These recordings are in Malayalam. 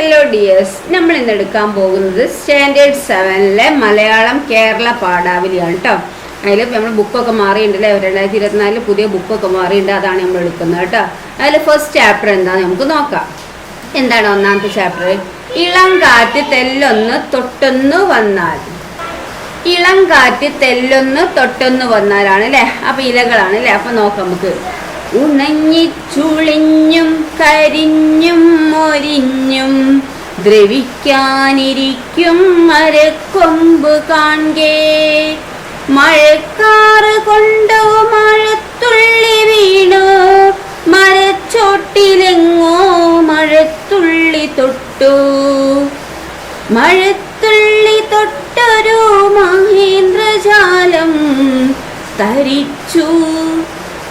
ഹലോ ഡിയേഴ്സ്, നമ്മൾ ഇന്ന് എടുക്കാൻ പോകുന്നത് സ്റ്റാൻഡേർഡ് 7-ലെ മലയാളം കേരള പാഠാവലിയാണ് കേട്ടോ. അതിൽ നമ്മൾ ബുക്കൊക്കെ മാറിയിട്ടുണ്ടല്ലേ, 2024 പുതിയ ബുക്കൊക്കെ മാറിയിട്ടുണ്ട്, അതാണ് നമ്മൾ എടുക്കുന്നത് കേട്ടോ. അതിൽ ഫസ്റ്റ് ചാപ്റ്റർ എന്താണെന്ന് നമുക്ക് നോക്കാം. എന്താണ് ഒന്നാമത്തെ ചാപ്റ്റർ? ഇളം കാറ്റ് തെല്ലൊന്ന് തൊട്ടൊന്നു വന്നാൽ. ഇളം കാറ്റ് തെല്ലൊന്ന് തൊട്ടൊന്നു വന്നാലാണ് അല്ലേ, അപ്പൊ ഇലകളാണ് അല്ലേ. അപ്പൊ നോക്കാം നമുക്ക്. ഉണങ്ങിച്ചുളിഞ്ഞും കരിഞ്ഞും മൊരിഞ്ഞും ദ്രവിക്കാനിരിക്കും മരക്കൊമ്പ് കാൺകേ, മഴക്കാറ് കൊണ്ടോ മഴത്തുള്ളി വീണു മരച്ചോട്ടിലെങ്ങോ മഴത്തുള്ളി തൊട്ടു. മഴത്തുള്ളി തൊട്ടൊരു മഹേന്ദ്രജാലം തരിച്ചു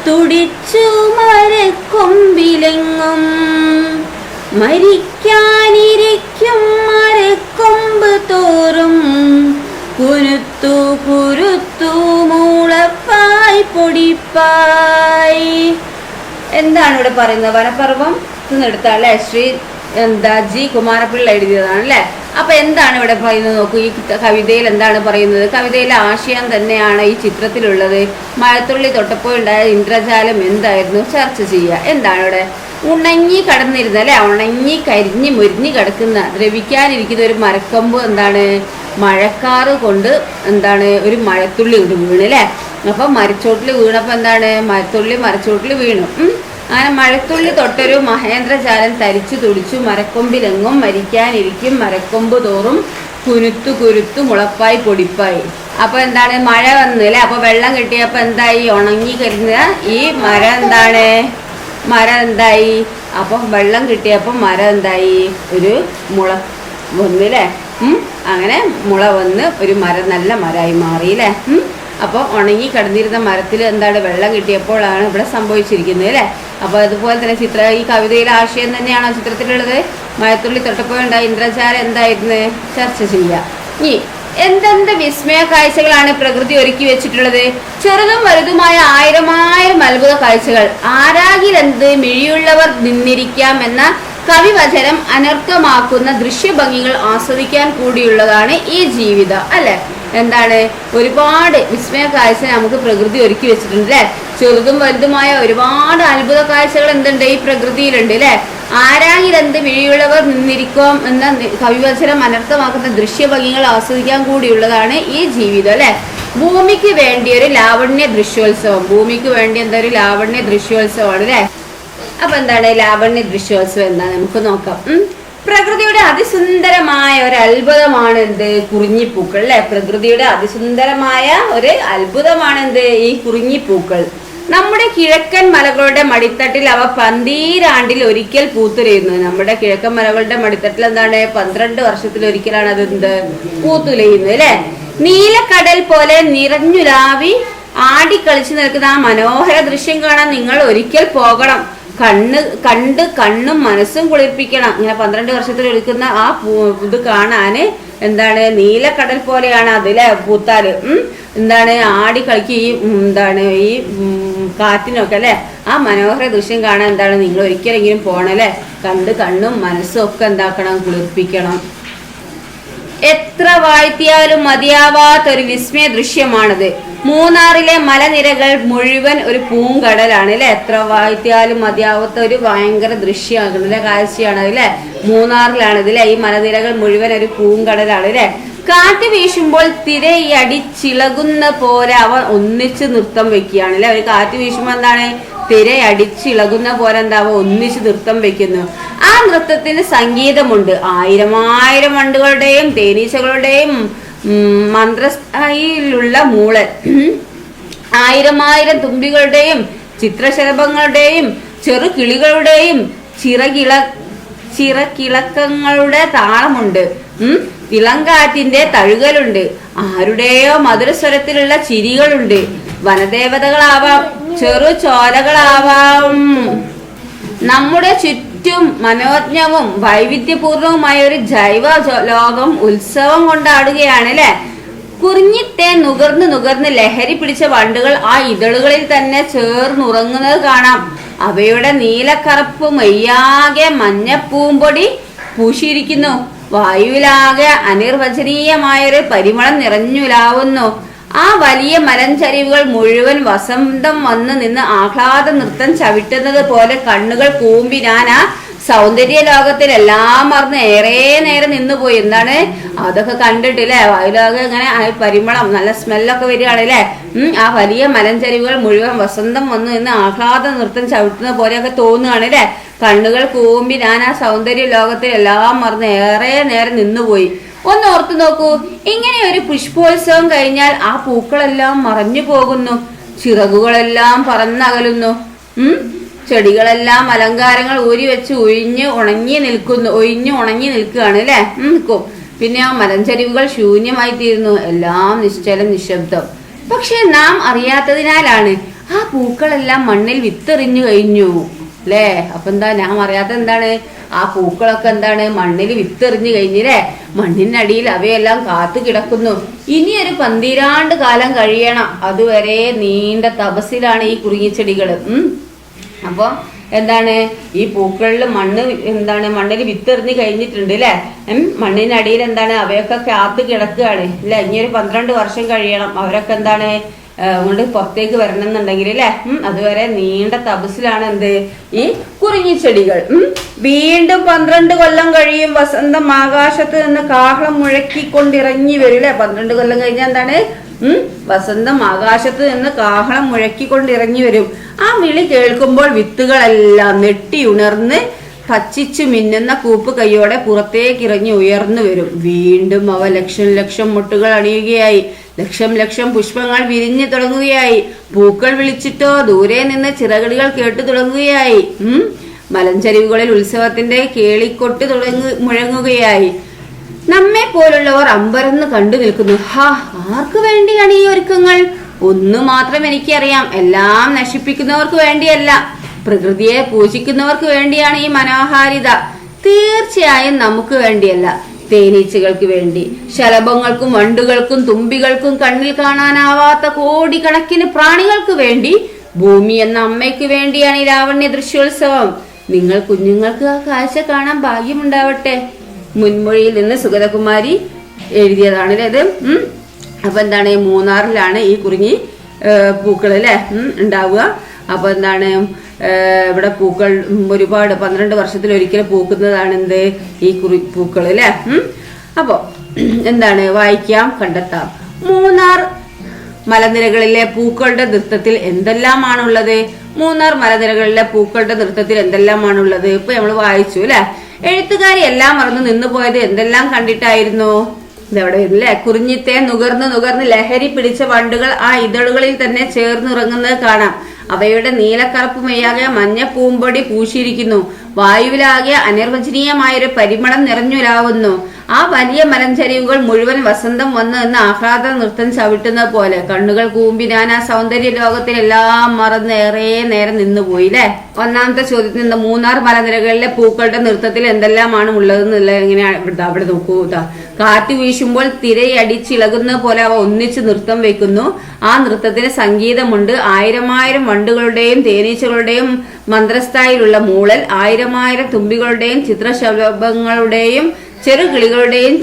തുടിച്ചു മരക്കൊമ്പിലെങ്ങും. മരിക്കാനിരിക്കും മരക്കൊമ്പ് തോറും കുരുത്തു കുരുത്തു മൂളപ്പായി പൊടിപ്പായി. എന്താണ് ഇവിടെ പറയുന്നത്? വനപർവം എടുത്താലേ ശ്രീ ജി കുമാരപിള്ള എഴുതിയതാണ് അല്ലേ. അപ്പൊ എന്താണ് ഇവിടെ പറയുന്നത് നോക്കൂ. ഈ കവിതയിൽ എന്താണ് പറയുന്നത്? കവിതയിലെ ആശയം തന്നെയാണ് ഈ ചിത്രത്തിലുള്ളത്. മഴത്തുള്ളി തൊട്ടപ്പോഴുണ്ടായ ഇന്ദ്രജാലം എന്തായിരുന്നു ചർച്ച ചെയ്യുക. എന്താണ് ഇവിടെ? ഉണങ്ങി കടന്നിരുന്ന അല്ലെ, ഉണങ്ങി കരിഞ്ഞ് മുരിഞ്ഞ് കിടക്കുന്ന ദ്രവിക്കാനിരിക്കുന്ന ഒരു മരക്കൊമ്പ് എന്താണ് മഴക്കാറ് കൊണ്ട് എന്താണ് ഒരു മഴത്തുള്ളി കൊണ്ട് വീണ് അല്ലേ. അപ്പൊ മരച്ചോട്ടിൽ വീണപ്പോ എന്താണ് മരത്തുള്ളി മരച്ചോട്ടിൽ വീണു. അങ്ങനെ മഴത്തുള്ളി തൊട്ടൊരു മഹേന്ദ്രജാലം തരിച്ചു തുടിച്ചു മരക്കൊമ്പിലെങ്ങും മരിക്കാനിരിക്കും മരക്കൊമ്പ് തോറും കുരുത്തു കുരുത്തു മുളപ്പായി പൊടിപ്പായി. അപ്പൊ എന്താണ് മഴ വന്നു അല്ലെ. അപ്പൊ വെള്ളം കിട്ടിയപ്പോ എന്തായി? ഉണങ്ങി കരിഞ്ഞ ഈ മരം എന്തായി? അപ്പൊ വെള്ളം കിട്ടിയപ്പോ മരം എന്തായി? ഒരു മുള വന്നില്ലേ. അങ്ങനെ മുള വന്ന് ഒരു മരം നല്ല മരമായി മാറിയില്ലേ. അപ്പോൾ ഉണങ്ങി കിടന്നിരുന്ന മരത്തിൽ എന്താണ് വെള്ളം കിട്ടിയപ്പോഴാണ് ഇവിടെ സംഭവിച്ചിരിക്കുന്നത് അല്ലേ. അപ്പോൾ അതുപോലെ തന്നെ ഈ കവിതയിലെ ആശയം തന്നെയാണോ ചിത്രത്തിലുള്ളത്? മഴത്തുള്ളി തൊട്ടപ്പോഴുണ്ടായ ഇന്ദ്രജാലം എന്തായിരുന്നു ചർച്ച ചെയ്യുക. ഇനി എന്തെന്ത് വിസ്മയ കാഴ്ചകളാണ് പ്രകൃതി ഒരുക്കി വെച്ചിട്ടുള്ളത്? ചെറുതും വലുതുമായ ആയിരം അത്ഭുത കാഴ്ചകൾ. ആരാകിലെന്ത് മിഴിയുള്ളവർ നിന്നിരിക്കാം എന്ന കവിവചനം അനർത്ഥമാക്കുന്ന ദൃശ്യഭംഗികൾ ആസ്വദിക്കാൻ കൂടിയുള്ളതാണ് ഈ ജീവിതം അല്ലെ. എന്താണ് ഒരുപാട് വിസ്മയ കാഴ്ച നമുക്ക് പ്രകൃതി ഒരുക്കി വെച്ചിട്ടുണ്ട് അല്ലെ. ചെറുതും വലുതുമായ ഒരുപാട് അത്ഭുത കാഴ്ചകൾ എന്തുണ്ട് ഈ പ്രകൃതിയിലുണ്ട് അല്ലെ. ആരാകിലെന്ത് മിഴിയുള്ളവർ നിന്നിരിക്കാം എന്ന കവിവചനം അനർത്ഥമാക്കുന്ന ദൃശ്യഭംഗികൾ ആസ്വദിക്കാൻ കൂടിയുള്ളതാണ് ഈ ജീവിതം അല്ലെ. ഭൂമിക്ക് വേണ്ടി ഒരു ലാവണ്യ ദൃശ്യോത്സവം. ഭൂമിക്ക് വേണ്ടി എന്താ ഒരു ലാവണ്യ ദൃശ്യോത്സവമാണ് അല്ലെ. അപ്പൊ എന്താണ് ലാവണ്യ ദൃശ്യോത്സവം എന്താ നമുക്ക് നോക്കാം. പ്രകൃതിയുടെ അതിസുന്ദരമായ ഒരു അത്ഭുതമാണ് എന്ത്? കുറിഞ്ഞിപ്പൂക്കൾ അല്ലെ. പ്രകൃതിയുടെ അതിസുന്ദരമായ ഒരു അത്ഭുതമാണ് എന്ത്? ഈ കുറിഞ്ഞിപ്പൂക്കൾ. നമ്മുടെ കിഴക്കൻ മലകളുടെ മടിത്തട്ടിൽ അവ 12 ഒരിക്കൽ പൂത്തുലയുന്നു. നമ്മുടെ കിഴക്കൻ മലകളുടെ മടിത്തട്ടിൽ എന്താണ് 12 വർഷത്തിലൊരിക്കലാണ് അത് എന്ത് പൂത്തുലയുന്നത് അല്ലെ. നീലക്കടൽ പോലെ നിറഞ്ഞുലാവി ആടിക്കളിച്ചു നിൽക്കുന്ന ആ മനോഹര ദൃശ്യം കാണാൻ നിങ്ങൾ ഒരിക്കൽ പോകണം. കണ്ട് കണ്ണും മനസ്സും കുളിർപ്പിക്കണം. ഇങ്ങനെ 12 വർഷത്തിൽ എടുക്കുന്ന ആ ഇത് കാണാന് എന്താണ് നീലക്കടൽ പോലെയാണ് അതിലെ പൂത്താല്. എന്താണ് ആടി കളിക്ക് ഈ എന്താണ് ഈ കാറ്റിനൊക്കെ അല്ലെ. ആ മനോഹര ദൃശ്യം കാണാൻ എന്താണ് നിങ്ങൾ ഒരിക്കലെങ്കിലും പോണല്ലേ. കണ്ട് കണ്ണും മനസ്സും ഒക്കെ എന്താക്കണം കുളിർപ്പിക്കണം. എത്ര വാഴ്ത്തിയാലും മതിയാവാത്തൊരു വിസ്മയ ദൃശ്യമാണത്. മൂന്നാറിലെ മലനിരകൾ മുഴുവൻ ഒരു പൂങ്കടലാണ് അല്ലെ. എത്ര വാഴ്ത്തിയാലും മതിയാവാത്ത ഒരു ഭയങ്കര ദൃശ്യമാണ് കാഴ്ചയാണ് അല്ലെ. മൂന്നാറിലാണ് ഇതിലെ ഈ മലനിരകൾ മുഴുവൻ ഒരു പൂങ്കടലാണ് അല്ലെ. കാറ്റ് വീശുമ്പോൾ തിരയടിച്ചിളകുന്ന പോലെ അവ ഒന്നിച്ച് നൃത്തം വെക്കുകയാണ് അല്ലെ. ഒരു കാറ്റ് വീശുമ്പോൾ എന്താണ് തിരയടിച്ചിളകുന്ന പോലെ എന്താവോ ഒന്നിച്ച് നൃത്തം വെക്കുന്നു. ആ നൃത്തത്തിന് സംഗീതമുണ്ട്. ആയിരം വണ്ടുകളുടെയും തേനീച്ചകളുടെയും മന്ത്രസ്ഥായിലുള്ള മൂളൽ, 1000 തുമ്പികളുടെയും ചിത്രശലഭങ്ങളുടെയും ചെറുകിളികളുടെയും ചിറകിളക്കങ്ങളുടെ താളമുണ്ട്. ഇളങ്കാറ്റിന്റെ തഴുകലുണ്ട്. ആരുടെയോ മധുരസ്വരത്തിലുള്ള ചിരികളുണ്ട്. വനദേവതകളാവാം, ചെറു ചോലകളാവാം. നമ്മുടെ ചുറ്റും മനോജ്ഞവും വൈവിധ്യപൂർണവുമായ ഒരു ജൈവ ലോകം ഉത്സവം കൊണ്ടാടുകയാണ് അല്ലെ. കുറിഞ്ഞിത്തേൻ നുകർന്ന് ലഹരി പിടിച്ച വണ്ടുകൾ ആ ഇതളുകളിൽ തന്നെ ചേർന്നുറങ്ങുന്നത് കാണാം. അവയുടെ നീലക്കറുപ്പ് മെയ്യാകെ മഞ്ഞപ്പൂമ്പൊടി പൂശിയിരിക്കുന്നു. വായുവിലാകെ അനിർവചനീയമായൊരു പരിമളം നിറഞ്ഞുലാവുന്നു. ആ വലിയ മലഞ്ചരിവുകൾ മുഴുവൻ വസന്തം വന്ന് നിന്ന് ആഹ്ലാദ നൃത്തം ചവിട്ടുന്നത് പോലെ കണ്ണുകൾ കൂമ്പി ഞാൻ ആ സൗന്ദര്യ ലോകത്തിൽ എല്ലാം മറന്ന് ഏറെ നേരം നിന്നുപോയി. എന്താണ് അതൊക്കെ കണ്ടിട്ടില്ലേ? വായുലോകം ഇങ്ങനെ പരിമളം നല്ല സ്മെല്ലൊക്കെ വരികയാണല്ലേ. ആ വലിയ മലഞ്ചരിവുകൾ മുഴുവൻ വസന്തം വന്ന് നിന്ന് ആഹ്ലാദ നൃത്തം ചവിട്ടുന്ന പോലെയൊക്കെ തോന്നുകയാണ് അല്ലേ. കണ്ണുകൾ കൂമ്പി ഞാൻ ആ സൗന്ദര്യ ലോകത്തിൽ എല്ലാം മറന്ന് ഏറെ നേരം നിന്നുപോയി. ഒന്ന് ഓർത്തു നോക്കൂ, ഇങ്ങനെ ഒരു പുഷ്പോത്സവം കഴിഞ്ഞാൽ ആ പൂക്കളെല്ലാം മറഞ്ഞു പോകുന്നു, ചിറകുകളെല്ലാം പറന്നകലുന്നു, ചെടികളെല്ലാം അലങ്കാരങ്ങൾ ഊരി വെച്ച് ഒഴിഞ്ഞു ഉണങ്ങി നിൽക്കുകയാണ് അല്ലെ. നിൽക്കും. പിന്നെ ആ മലഞ്ചരിവുകൾ ശൂന്യമായി തീരുന്നു, എല്ലാം നിശ്ചലം നിശബ്ദം. പക്ഷെ നാം അറിയാത്തതിനാലാണ് ആ പൂക്കളെല്ലാം മണ്ണിൽ വിത്തെറിഞ്ഞു കഴിഞ്ഞു അല്ലേ. അപ്പൊ എന്താ നാം അറിയാത്ത എന്താണ്? ആ പൂക്കളൊക്കെ എന്താണ് മണ്ണിൽ വിത്തെറിഞ്ഞു കഴിഞ്ഞില്ലേ. മണ്ണിനടിയിൽ അവയെല്ലാം കാത്തു കിടക്കുന്നു. ഇനി ഒരു 12 കാലം കഴിയണം, അതുവരെ നീണ്ട തപസ്സിലാണ് ഈ കുറിങ്ങിച്ചെടികൾ. അപ്പൊ എന്താണ് ഈ പൂക്കളിൽ മണ്ണിൽ വിത്തെറിഞ്ഞ് കഴിഞ്ഞിട്ടുണ്ട് അല്ലെ. മണ്ണിനടിയിൽ എന്താണ് അവയൊക്കെ കാത്തു കിടക്കുകയാണ് അല്ലെ. ഇനി ഒരു 12 വർഷം കഴിയണം അവരൊക്കെ എന്താണ് കൊണ്ട് പുറത്തേക്ക് വരണം എന്നുണ്ടെങ്കിൽ അല്ലെ. അതുവരെ നീണ്ട തപസ്സിലാണ് എന്ത് ഈ കുറിങ്ങിച്ചെടികൾ. വീണ്ടും 12 കൊല്ലം കഴിയും വസന്തം ആകാശത്ത് നിന്ന് കാഹളം മുഴക്കിക്കൊണ്ടിറങ്ങി വരും അല്ലെ. 12 കൊല്ലം കഴിഞ്ഞാൽ എന്താണ് വസന്തം ആകാശത്ത് നിന്ന് കാഹളം മുഴക്കിക്കൊണ്ടിറങ്ങി വരും. ആ വിളി കേൾക്കുമ്പോൾ വിത്തുകളെല്ലാം നെട്ടി ഉണർന്ന് പച്ചിച്ചു മിന്നുന്ന കൂപ്പ് കൈയോടെ പുറത്തേക്ക് ഇറങ്ങി ഉയർന്നു വരും. വീണ്ടും അവ ലക്ഷം ലക്ഷം മുട്ടുകൾ അണിയുകയായി, ലക്ഷം ലക്ഷം പുഷ്പങ്ങൾ വിരിഞ്ഞു തുടങ്ങുകയായി. പൂക്കൾ വിളിച്ചിട്ടോ ദൂരെ നിന്ന് ചിറകടികൾ കേട്ടു തുടങ്ങുകയായി. മലഞ്ചരിവുകളിൽ ഉത്സവത്തിന്റെ കേളിക്കൊട്ട് മുഴങ്ങുകയായി. നമ്മെ പോലുള്ളവർ അമ്പരന്ന് കണ്ടു നിൽക്കുന്നു. ആർക്ക് വേണ്ടിയാണ് ഈ ഒരുക്കങ്ങൾ? ഒന്നു മാത്രം എനിക്കറിയാം, എല്ലാം നശിപ്പിക്കുന്നവർക്ക് വേണ്ടിയല്ല, പ്രകൃതിയെ പൂജിക്കുന്നവർക്ക് വേണ്ടിയാണ് ഈ മനോഹാരിത. തീർച്ചയായും നമുക്ക് വേണ്ടിയല്ല, തേനീച്ചകൾക്ക് വേണ്ടി, ശലഭങ്ങൾക്കും വണ്ടുകൾക്കും തുമ്പികൾക്കും കണ്ണിൽ കാണാനാവാത്ത കോടിക്കണക്കിന് പ്രാണികൾക്ക് വേണ്ടി, ഭൂമി എന്ന അമ്മയ്ക്ക് വേണ്ടിയാണ് ഈ ലാവണ്യ ദൃശ്യോത്സവം. നിങ്ങൾ കുഞ്ഞുങ്ങൾക്ക് ആ കാഴ്ച കാണാൻ ഭാഗ്യമുണ്ടാവട്ടെ. മുൻമൊഴിയിൽ നിന്ന് സുഗതകുമാരി എഴുതിയതാണ് ഇത്. അപ്പൊ എന്താണ് മൂന്നാറിലാണ് ഈ കുറിങ്ങി പൂക്കൾ അല്ലെ ഉണ്ടാവുക. അപ്പൊ എന്താണ് ഇവിടെ പൂക്കൾ ഒരുപാട് 12 വർഷത്തിൽ ഒരിക്കലും പൂക്കുന്നതാണ് എന്ത് ഈ പൂക്കൾ അല്ലെ. അപ്പൊ എന്താണ് വായിക്കാം, കണ്ടെത്താം. മൂന്നാർ മലനിരകളിലെ പൂക്കളുടെ നൃത്തത്തിൽ എന്തെല്ലാമാണുള്ളത്? മൂന്നാർ മലനിരകളിലെ പൂക്കളുടെ നൃത്തത്തിൽ എന്തെല്ലാമാണുള്ളത് ഇപ്പൊ നമ്മൾ വായിച്ചു അല്ലെ. എഴുത്തുകാരി എല്ലാം മറന്നു നിന്നു പോയത് എന്തെല്ലാം കണ്ടിട്ടായിരുന്നു? ഇതെവിടെ വരില്ലേ? കുറിഞ്ഞിത്തെ നുകർന്ന് ലഹരി പിടിച്ച വണ്ടുകൾ ആ ഇതളുകളിൽ തന്നെ ചേർന്നുറങ്ങുന്നത് കാണാം. അവയുടെ നീലക്കറുപ്പ് മെയ്യാകെ മഞ്ഞ പൂമ്പൊടി പൂശിയിരിക്കുന്നു. വായുവിലാകെ അനിർവചനീയമായൊരു പരിമളം നിറഞ്ഞുലാവുന്നു. ആ വലിയ മലഞ്ചരിവുകൾ മുഴുവൻ വസന്തം വന്നു നിന്ന് ആഹ്ലാദ നൃത്തം ചവിട്ടുന്ന പോലെ കണ്ണുകൾ കൂമ്പി ഞാൻ ആ സൗന്ദര്യ ലോകത്തിൽ എല്ലാം മറന്ന് ഏറെ നേരം നിന്നുപോയി അല്ലെ. ഒന്നാമത്തെ ചോദ്യത്തിൽ നിന്ന് മൂന്നാർ മലനിരകളിലെ പൂക്കളുടെ നൃത്തത്തിൽ എന്തെല്ലാമാണ് ഉള്ളതെന്നുള്ള എങ്ങനെയാണ് അവിടെ നോക്കൂ. കാറ്റ് വീശുമ്പോൾ തിരയടിച്ചിളകുന്ന പോലെ അവ ഒന്നിച്ച് നൃത്തം വെക്കുന്നു. ആ നൃത്തത്തിന് സംഗീതമുണ്ട്. ആയിരമായിരം വണ്ടുകളുടെയും തേനീച്ചകളുടെയും മന്ത്രസ്ഥായിലുള്ള മൂളൽ, ആയിരമായിരം തുമ്പികളുടെയും ചിത്രശലഭങ്ങളുടെയും ചെറുകിളികളുടെയും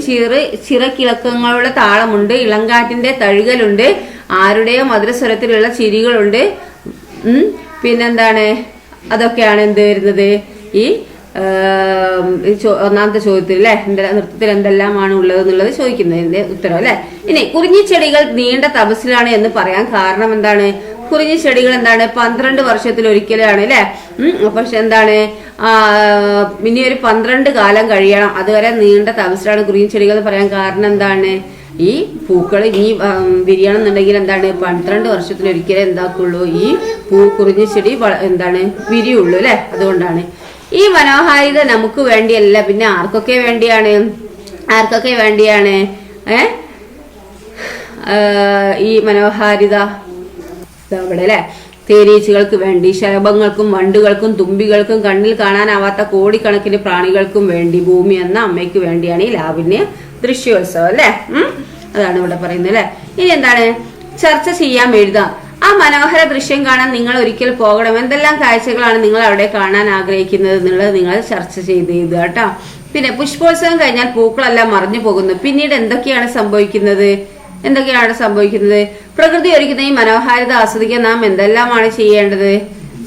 ചിറക്കിളക്കങ്ങളുടെ താളമുണ്ട്. ഇളങ്കാറ്റിന്റെ തഴുകലുണ്ട്. ആരുടെയോ മധുരസ്വരത്തിലുള്ള ചിരികളുണ്ട്. പിന്നെന്താണ് അതൊക്കെയാണ് എന്ത് വരുന്നത് ഈ ഒന്നാമത്തെ ചോദ്യത്തിൽ അല്ലെ. നൃത്തത്തിൽ എന്തെല്ലാമാണ് ഉള്ളത് എന്നുള്ളത് ചോദിക്കുന്നതിന്റെ ഉത്തരം അല്ലെ. ഇനി കുറിഞ്ഞിച്ചെടികൾ നീണ്ട തപസ്സിലാണ് എന്ന് പറയാൻ കാരണം എന്താണ്? കുറിഞ്ഞിച്ചെടികൾ എന്താണ് 12 വർഷത്തിൽ ഒരിക്കലാണ് അല്ലെ. പക്ഷെ എന്താണ് ഇനി ഒരു 12 കാലം കഴിയണം, അതുവരെ നീണ്ട തപസ്സിലാണ് കുറിഞ്ഞിച്ചെടികൾ എന്ന് പറയാൻ കാരണം എന്താണ്? ഈ പൂക്കൾ ഇനി വിരിയണം എന്നുണ്ടെങ്കിൽ എന്താണ് 12 വർഷത്തിൽ ഒരിക്കലേ എന്താക്കുള്ളൂ ഈ കുറിഞ്ഞിച്ചെടി എന്താണ് വിരിയുള്ളൂ അല്ലെ. അതുകൊണ്ടാണ് ഈ മനോഹാരിത നമുക്ക് വേണ്ടിയല്ല, പിന്നെ ആർക്കൊക്കെ വേണ്ടിയാണ്? ഈ മനോഹാരിത അവിടെ അല്ലെ. തേനീച്ചകൾക്ക് വേണ്ടി, ശലഭങ്ങൾക്കും വണ്ടുകൾക്കും തുമ്പികൾക്കും കണ്ണിൽ കാണാനാവാത്ത കോടിക്കണക്കിന് പ്രാണികൾക്കും വേണ്ടി, ഭൂമി എന്ന അമ്മയ്ക്ക് വേണ്ടിയാണ് ഈ ലാവണ്യ ദൃശ്യോത്സവം അല്ലെ. അതാണ് ഇവിടെ പറയുന്നത് അല്ലെ. ഇനി എന്താണ് ചർച്ച ചെയ്യാം, എഴുതാം. ആ മനോഹര ദൃശ്യം കാണാൻ നിങ്ങൾ ഒരിക്കൽ പോകണം. എന്തെല്ലാം കാഴ്ചകളാണ് നിങ്ങൾ അവിടെ കാണാൻ ആഗ്രഹിക്കുന്നത് എന്നുള്ളത് നിങ്ങൾ ചർച്ച ചെയ്ത് കേട്ടോ. പിന്നെ പുഷ്പോത്സവം കഴിഞ്ഞാൽ പൂക്കളെല്ലാം മറഞ്ഞു പോകുന്നു. പിന്നീട് എന്തൊക്കെയാണ് സംഭവിക്കുന്നത്? പ്രകൃതി ഒരുക്കുന്ന ഈ മനോഹാരിത ആസ്വദിക്കാൻ നാം എന്തെല്ലാമാണ് ചെയ്യേണ്ടത്?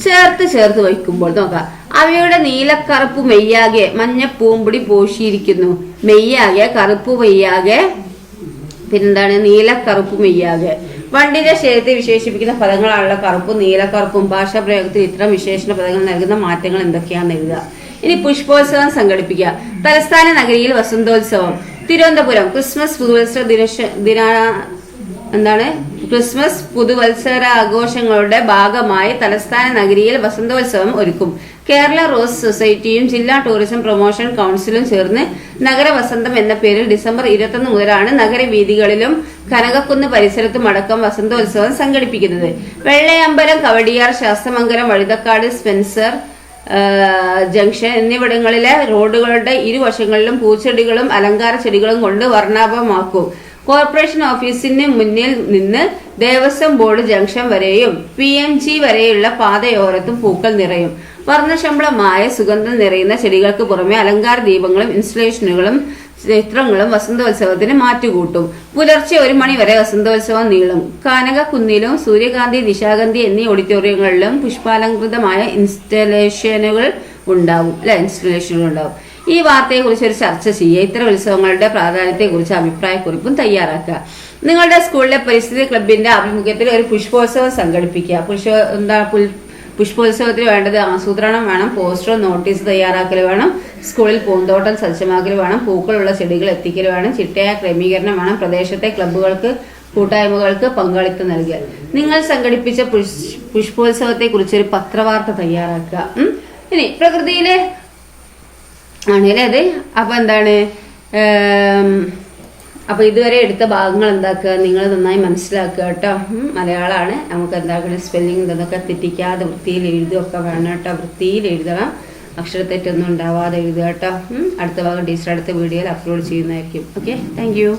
ചേർത്ത് വയ്ക്കുമ്പോൾ നോക്കാം. അവയുടെ നീലക്കറുപ്പ് മെയ്യാകെ മഞ്ഞ പൂമ്പൊടി പോഷിയിരിക്കുന്നു. മെയ്യാകെ കറുപ്പ് മെയ്യാകെ പിന്നെന്താണ്? നീലക്കറുപ്പ് മെയ്യാകെ. വണ്ടിന്റെ ശരീരത്തെ വിശേഷിപ്പിക്കുന്ന പദങ്ങളാണല്ലോ കറുപ്പും നീലക്കറുപ്പും. ഭാഷാ പ്രയോഗത്തിൽ ഇത്തരം വിശേഷണ പദങ്ങൾ നൽകുന്ന മാറ്റങ്ങൾ എന്തൊക്കെയാണെന്ന് എഴുതുക. ഇനി പുഷ്പോത്സവം സംഘടിപ്പിക്കുക. തലസ്ഥാന നഗരിയിൽ വസന്തോത്സവം. തിരുവനന്തപുരം ക്രിസ്മസ് ക്രിസ്മസ് പുതുവത്സര ആഘോഷങ്ങളുടെ ഭാഗമായി തലസ്ഥാന നഗരിയിൽ വസന്തോത്സവം ഒരുക്കും. കേരള റോസ് സൊസൈറ്റിയും ജില്ലാ ടൂറിസം പ്രൊമോഷൻ കൗൺസിലും ചേർന്ന് നഗരവസന്തം എന്ന പേരിൽ ഡിസംബർ 21 മുതലാണ് നഗരവീഥികളിലും കനകക്കുന്ന് പരിസരത്തും അടക്കം വസന്തോത്സവം സംഘടിപ്പിക്കുന്നത്. വെള്ളയമ്പലം, കവടിയാർ, ശാസ്തമംഗലം, വഴുതക്കാട്, സ്പെൻസർ ജംഗ്ഷൻ എന്നിവിടങ്ങളിലെ റോഡുകളുടെ ഇരുവശങ്ങളിലും പൂച്ചെടികളും അലങ്കാര ചെടികളും കൊണ്ട് വർണ്ണാഭമാക്കും. കോർപ്പറേഷൻ ഓഫീസിന് മുന്നിൽ നിന്ന് ദേവസ്വം ബോർഡ് ജംഗ്ഷൻ വരെയും PMG വരെയുള്ള പാതയോരത്തും പൂക്കൾ നിറയും. വർണ്ണശമ്പളമായ സുഗന്ധം നിറയുന്ന ചെടികൾക്ക് പുറമെ അലങ്കാര ദീപങ്ങളും ഇൻസ്റ്റലേഷനുകളും ചിത്രങ്ങളും വസന്തോത്സവത്തിന് മാറ്റുകൂട്ടും. പുലർച്ചെ 1 മണി വരെ വസന്തോത്സവം നീളും. കാനകക്കുന്നിലും സൂര്യകാന്തി, നിശാഗന്ധി എന്നീ ഓഡിറ്റോറിയങ്ങളിലും പുഷ്പാലങ്കൃതമായ ഇൻസ്റ്റലേഷനുകൾ ഉണ്ടാവും. ഈ വാർത്തയെക്കുറിച്ച് ഒരു ചർച്ച ചെയ്യുക. ഇത്തരം ഉത്സവങ്ങളുടെ പ്രാധാന്യത്തെക്കുറിച്ച് അഭിപ്രായക്കുറിപ്പും തയ്യാറാക്കുക. നിങ്ങളുടെ സ്കൂളിലെ പരിസ്ഥിതി ക്ലബിന്റെ ആഭിമുഖ്യത്തിൽ ഒരു പുഷ്പോത്സവം സംഘടിപ്പിക്കുക. പുഷ്പോത്സവത്തിന് വേണ്ടത് ആസൂത്രണം വേണം, പോസ്റ്റർ നോട്ടീസ് തയ്യാറാക്കൽ വേണം, സ്കൂളിൽ പൂന്തോട്ടം സജ്ജമാക്കൽ വേണം, പൂക്കളുള്ള ചെടികൾ എത്തിക്കൽ വേണം, ചിട്ടയായ ക്രമീകരണം വേണം, പ്രദേശത്തെ ക്ലബ്ബുകൾക്ക് കൂട്ടായ്മകൾക്ക് പങ്കാളിത്തം നൽകുക. നിങ്ങൾ സംഘടിപ്പിച്ച പുഷ്പോത്സവത്തെ കുറിച്ച് ഒരു പത്രവാർത്ത തയ്യാറാക്കുക. ഇനി പ്രകൃതിയിലെ ആണല്ലേ അത്. അപ്പൊ എന്താണ്, അപ്പൊ ഇതുവരെ എടുത്ത ഭാഗങ്ങൾ എന്താക്കുക, നിങ്ങൾ നന്നായി മനസ്സിലാക്കുക കേട്ടോ. മലയാളമാണ്, നമുക്ക് എന്താക്കണം സ്പെല്ലിംഗ് ഇതൊക്കെ തെറ്റിക്കാതെ വൃത്തിയിൽ എഴുതുകയൊക്കെ വേണം കേട്ടോ. വൃത്തിയിൽ എഴുതണം, അക്ഷരത്തെറ്റൊന്നും ഉണ്ടാവാതെ എഴുതുക കേട്ടോ. അടുത്ത ഭാഗം ടീച്ചർ അടുത്ത വീഡിയോയിൽ അപ്ലോഡ് ചെയ്യുന്നതായിരിക്കും. Okay, thank you.